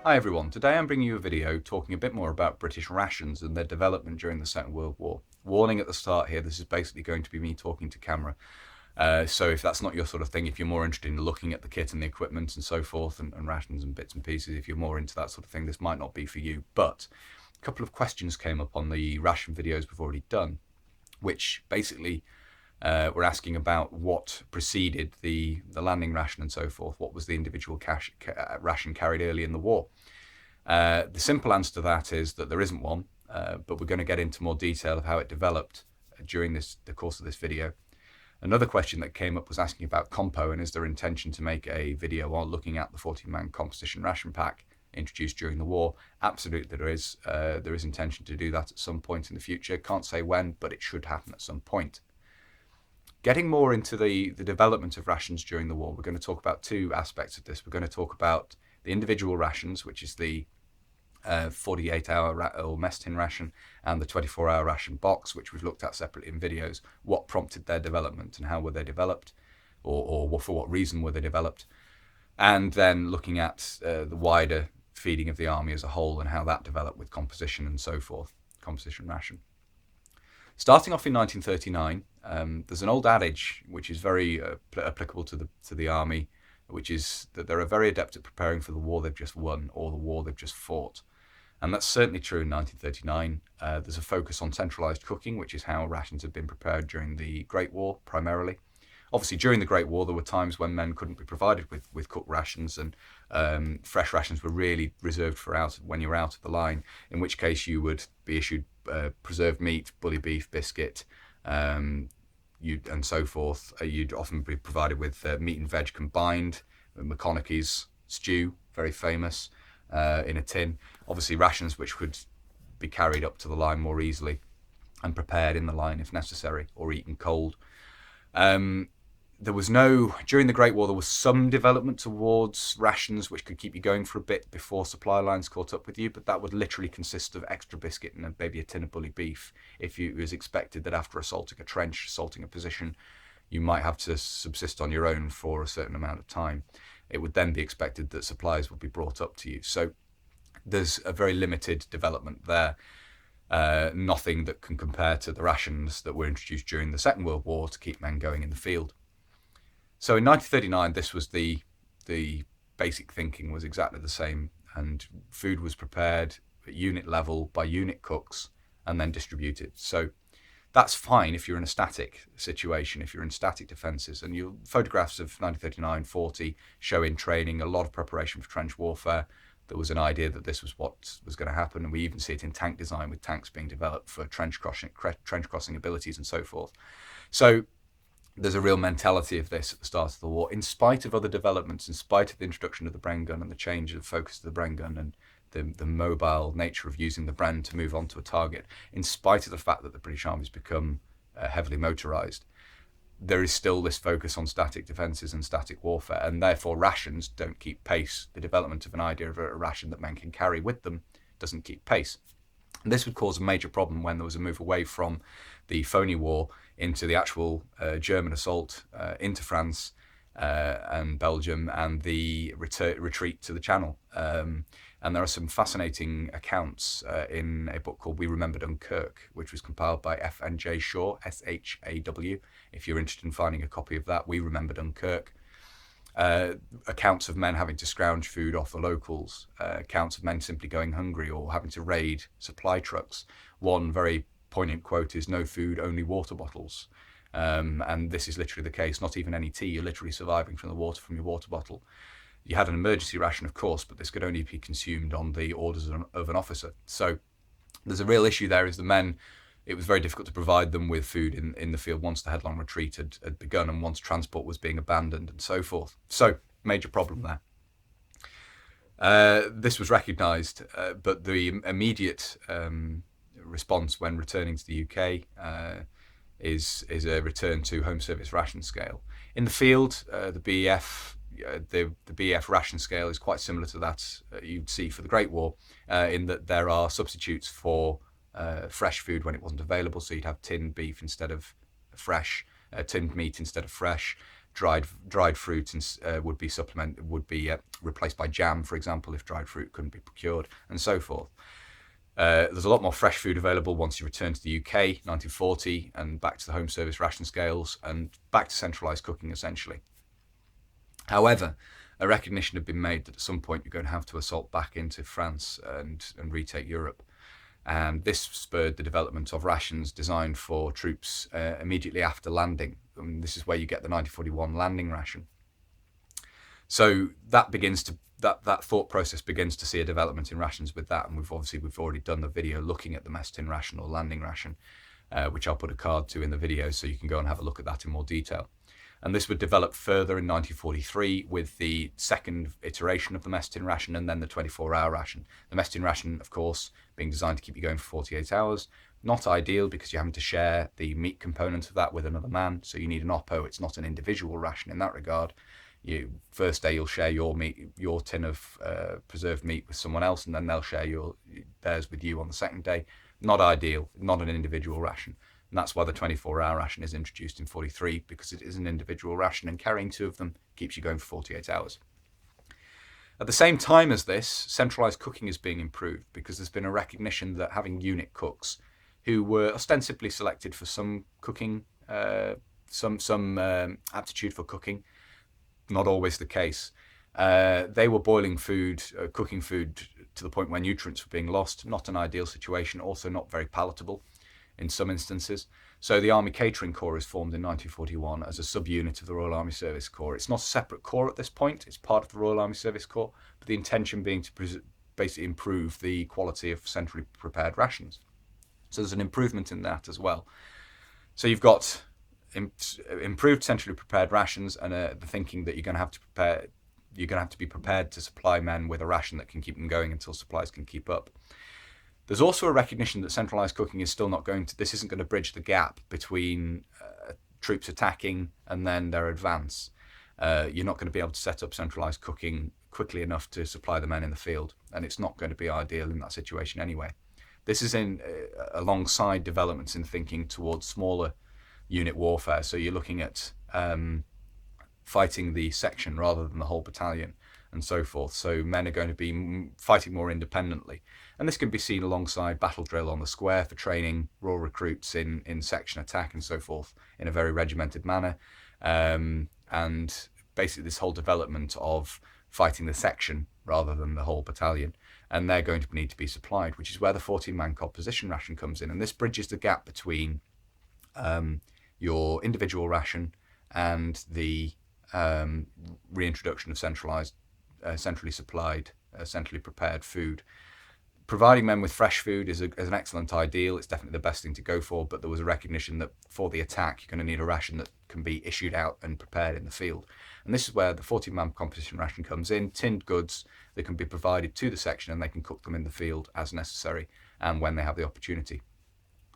Hi everyone, today I'm bringing you a video talking a bit more about British rations and their development during the Second World War. Warning at the start here, this is basically going to be me talking to camera. So if that's not your sort of thing, if you're more interested in looking at the kit and the equipment and so forth and rations and bits and pieces, if you're more into that sort of thing, this might not be for you. But a couple of questions came up on the ration videos we've already done, which basically we're asking about what preceded the landing ration and so forth. What was the individual ration carried early in the war? The simple answer to that is that there isn't one, but we're going to get into more detail of how it developed during the course of this video. Another question that came up was asking about compo, and is there intention to make a video on looking at the 40-man composition ration pack introduced during the war? Absolutely there is. There is intention to do that at some point in the future. Can't say when, but it should happen at some point. Getting more into the development of rations during the war, we're going to talk about two aspects of this. We're going to talk about the individual rations, which is the 48-hour or mess tin ration, and the 24-hour ration box, which we've looked at separately in videos. What prompted their development and how were they developed, or for what reason were they developed? And then looking at the wider feeding of the army as a whole and how that developed with composition and so forth, composition ration. Starting off in 1939, there's an old adage which is very applicable to the army, which is that they're very adept at preparing for the war they've just won or the war they've just fought. And that's certainly true in 1939. There's a focus on centralised cooking, which is how rations have been prepared during the Great War primarily. Obviously, during the Great War, there were times when men couldn't be provided with cooked rations, and fresh rations were really reserved for when you were out of the line, in which case you would be issued preserved meat, bully beef, biscuit, and so forth. You'd often be provided with meat and veg combined, McConaughey's stew, very famous, in a tin. Obviously, rations which could be carried up to the line more easily and prepared in the line if necessary, or eaten cold. During the Great War, there was some development towards rations which could keep you going for a bit before supply lines caught up with you, but that would literally consist of extra biscuit and maybe a tin of bully beef. If it was expected that after assaulting a trench, assaulting a position, you might have to subsist on your own for a certain amount of time, it would then be expected that supplies would be brought up to you. So there's a very limited development there. Nothing that can compare to the rations that were introduced during the Second World War to keep men going in the field. So in 1939, this was the basic thinking was exactly the same, and food was prepared at unit level by unit cooks and then distributed. So that's fine if you're in a static situation, if you're in static defences. And your photographs of 1939-40 show in training a lot of preparation for trench warfare. There was an idea that this was what was going to happen, and we even see it in tank design with tanks being developed for trench crossing abilities and so forth. So there's a real mentality of this at the start of the war, in spite of other developments, in spite of the introduction of the Bren gun and the change of focus of the Bren gun and the mobile nature of using the Bren to move on to a target, in spite of the fact that the British Army's become heavily motorised. There is still this focus on static defences and static warfare, and therefore rations don't keep pace. The development of an idea of a ration that men can carry with them doesn't keep pace. And this would cause a major problem when there was a move away from the phony war into the actual German assault into France and Belgium, and the retreat to the Channel. And there are some fascinating accounts in a book called We Remember Dunkirk, which was compiled by F.N.J. Shaw, S-H-A-W. If you're interested in finding a copy of that, We Remember Dunkirk. Accounts of men having to scrounge food off the locals, accounts of men simply going hungry or having to raid supply trucks. One very poignant quote is, "No food, only water bottles." And this is literally the case. Not even any tea. You're literally surviving from the water from your water bottle. You had an emergency ration, of course, but this could only be consumed on the orders of an officer. So there's a real issue there, is the men, it was very difficult to provide them with food in the field once the headlong retreat had begun and once transport was being abandoned and so forth. So, major problem there. This was recognised, but the immediate response when returning to the UK is a return to home service ration scale. In the field, the BEF ration scale is quite similar to that you'd see for the Great War, in that there are substitutes for fresh food when it wasn't available. So you'd have tinned beef instead of fresh, tinned meat instead of fresh. dried fruit and would be replaced by jam, for example, if dried fruit couldn't be procured, and so forth. There's a lot more fresh food available once you return to the UK, 1940, and back to the home service ration scales and back to centralised cooking, essentially. However, a recognition had been made that at some point you're going to have to assault back into France and retake Europe. And this spurred the development of rations designed for troops immediately after landing. And this is where you get the 1941 landing ration. So that thought process begins to see a development in rations with that. And we've already done the video looking at the mess tin ration or landing ration, which I'll put a card to in the video, so you can go and have a look at that in more detail. And this would develop further in 1943 with the second iteration of the mess tin ration and then the 24-hour ration. The mess tin ration, of course, being designed to keep you going for 48 hours. Not ideal because you're having to share the meat component of that with another man. So you need an oppo. It's not an individual ration in that regard. First day you'll share your tin of preserved meat with someone else, and then they'll share theirs with you on the second day. Not ideal, not an individual ration. And that's why the 24-hour ration is introduced in 43, because it is an individual ration, and carrying two of them keeps you going for 48 hours. At the same time as this, centralised cooking is being improved because there's been a recognition that having unit cooks who were ostensibly selected for some cooking, some aptitude for cooking, not always the case. They were boiling food, cooking food to the point where nutrients were being lost. Not an ideal situation, also not very palatable in some instances. So the Army Catering Corps is formed in 1941 as a subunit of the Royal Army Service Corps. It's not a separate corps at this point, it's part of the Royal Army Service Corps, but the intention being to basically improve the quality of centrally prepared rations. So there's an improvement in that as well. So you've got improved centrally prepared rations, and the thinking that you're going to have to be prepared to supply men with a ration that can keep them going until supplies can keep up. There's also a recognition that centralised cooking is still not this isn't going to bridge the gap between troops attacking and then their advance. You're not going to be able to set up centralised cooking quickly enough to supply the men in the field, and it's not going to be ideal in that situation anyway. This is alongside developments in thinking towards smaller unit warfare. So you're looking at fighting the section rather than the whole battalion, and so forth. So men are going to be fighting more independently. And this can be seen alongside battle drill on the square for training raw recruits in section attack and so forth in a very regimented manner. And basically this whole development of fighting the section rather than the whole battalion. And they're going to need to be supplied, which is where the 14-man composition ration comes in. And this bridges the gap between your individual ration and the reintroduction of centrally supplied, centrally prepared food. Providing men with fresh food is an excellent ideal. It's definitely the best thing to go for, but there was a recognition that for the attack, you're going to need a ration that can be issued out and prepared in the field. And this is where the 14-man composition ration comes in, tinned goods that can be provided to the section, and they can cook them in the field as necessary and when they have the opportunity.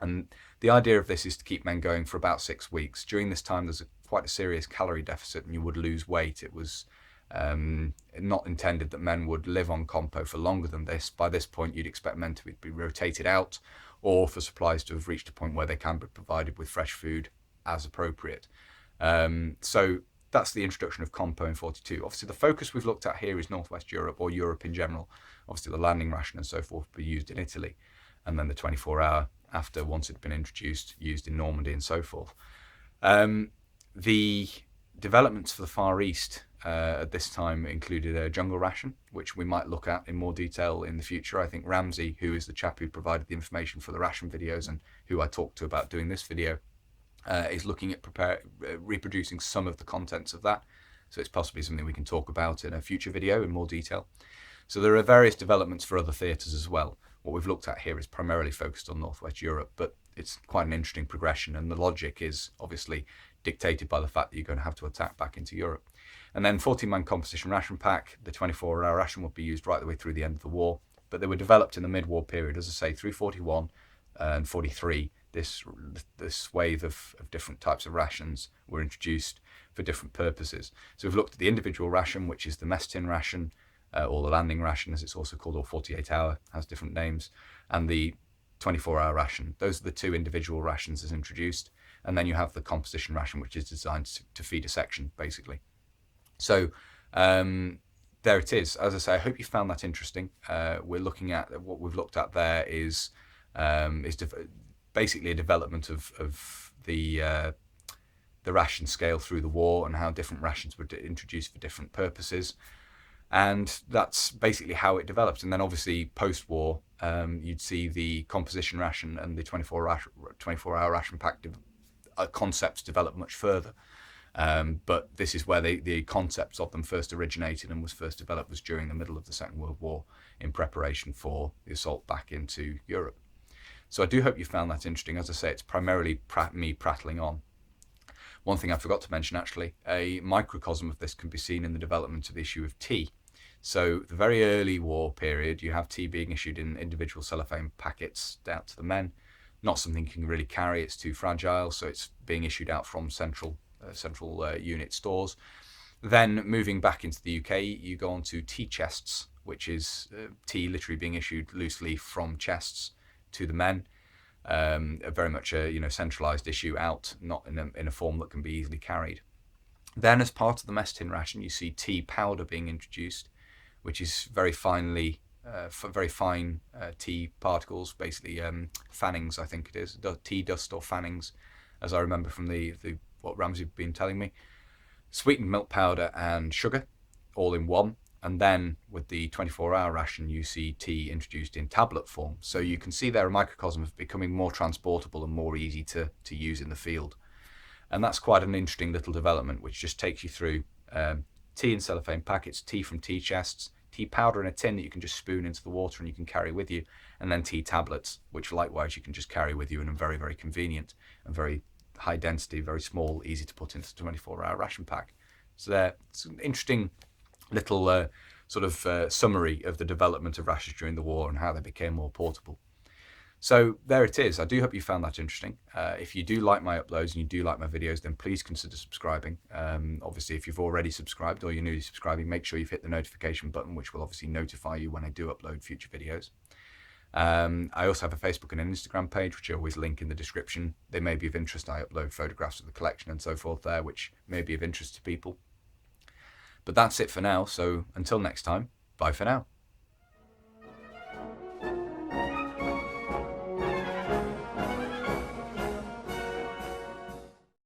And the idea of this is to keep men going for about 6 weeks. During this time, there's quite a serious calorie deficit and you would lose weight. It was not intended that men would live on compo for longer than this. By this point, you'd expect men to be rotated out, or for supplies to have reached a point where they can be provided with fresh food as appropriate. So that's the introduction of compo in 42. Obviously, the focus we've looked at here is Northwest Europe, or Europe in general. Obviously, the landing ration and so forth were used in Italy, and then the 24-hour after, once it had been introduced, used in Normandy and so forth. The developments for the Far East at this time included a jungle ration, which we might look at in more detail in the future. I think Ramsey, who is the chap who provided the information for the ration videos and who I talked to about doing this video, is looking at reproducing some of the contents of that. So it's possibly something we can talk about in a future video in more detail. So there are various developments for other theatres as well. What we've looked at here is primarily focused on Northwest Europe, but it's quite an interesting progression, and the logic is obviously dictated by the fact that you're going to have to attack back into Europe. And then 14-man composition ration pack, the 24-hour ration would be used right the way through the end of the war, but they were developed in the mid-war period, as I say, through 41 and 43. This wave of different types of rations were introduced for different purposes. So we've looked at the individual ration, which is the mess tin ration, or the landing ration as it's also called, or 48-hour, has different names, and the 24-hour ration. Those are the two individual rations as introduced. And then you have the composition ration, which is designed to feed a section, basically. So there it is. As I say, I hope you found that interesting. We're looking at what we've looked at there is basically a development of the ration scale through the war and how different rations were introduced for different purposes. And that's basically how it developed. And then obviously post-war, you'd see the composition ration and the 24-hour ration pack concepts develop much further. But this is where the concepts of them first originated and was first developed, was during the middle of the Second World War in preparation for the assault back into Europe. So I do hope you found that interesting. As I say, it's primarily me prattling on. One thing I forgot to mention, actually, a microcosm of this can be seen in the development of the issue of tea. So the very early war period, you have tea being issued in individual cellophane packets out to the men. Not something you can really carry, it's too fragile, so it's being issued out from central unit stores. Then moving back into the UK, you go on to tea chests, which is tea literally being issued loosely from chests to the men. Very much a centralised issue out, not in a form that can be easily carried. Then, as part of the mess tin ration, you see tea powder being introduced, which is very fine tea particles, basically fannings, I think it is, tea dust or fannings, as I remember from what Ramsey's been telling me. Sweetened milk powder and sugar, all in one. And then with the 24-hour ration, you see tea introduced in tablet form. So you can see there a microcosm of becoming more transportable and more easy to use in the field. And that's quite an interesting little development, which just takes you through tea in cellophane packets, tea from tea chests, tea powder in a tin that you can just spoon into the water and you can carry with you, and then tea tablets, which likewise you can just carry with you and are very, very convenient and very high density, very small, easy to put into the 24-hour ration pack. So it's an interesting little summary of the development of rations during the war and how they became more portable. So there it is. I do hope you found that interesting. If you do like my uploads and you do like my videos, then please consider subscribing. Obviously, if you've already subscribed or you're newly subscribing, make sure you've hit the notification button, which will obviously notify you when I do upload future videos. I also have a Facebook and an Instagram page, which I always link in the description. They may be of interest. I upload photographs of the collection and so forth there, which may be of interest to people. But that's it for now. So until next time, bye for now.